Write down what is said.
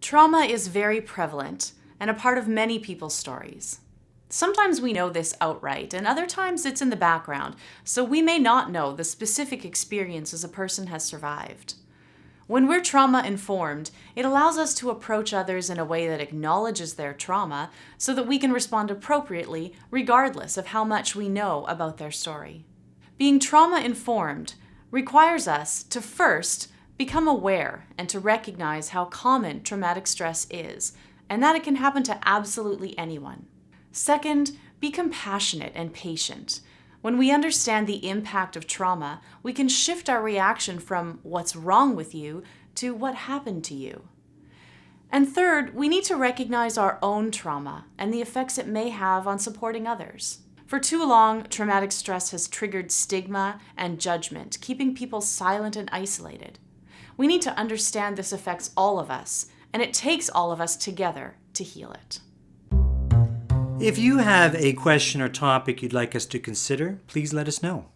Trauma is very prevalent and a part of many people's stories. Sometimes we know this outright, and other times it's in the background, so we may not know the specific experiences a person has survived. When we're trauma-informed, it allows us to approach others in a way that acknowledges their trauma so that we can respond appropriately regardless of how much we know about their story. Being trauma-informed requires us to first become aware and to recognize how common traumatic stress is, and that it can happen to absolutely anyone. Second, be compassionate and patient. When we understand the impact of trauma, we can shift our reaction from what's wrong with you to what happened to you. And third, we need to recognize our own trauma and the effects it may have on supporting others. For too long, traumatic stress has triggered stigma and judgment, keeping people silent and isolated. We need to understand this affects all of us, and it takes all of us together to heal it. If you have a question or topic you'd like us to consider, please let us know.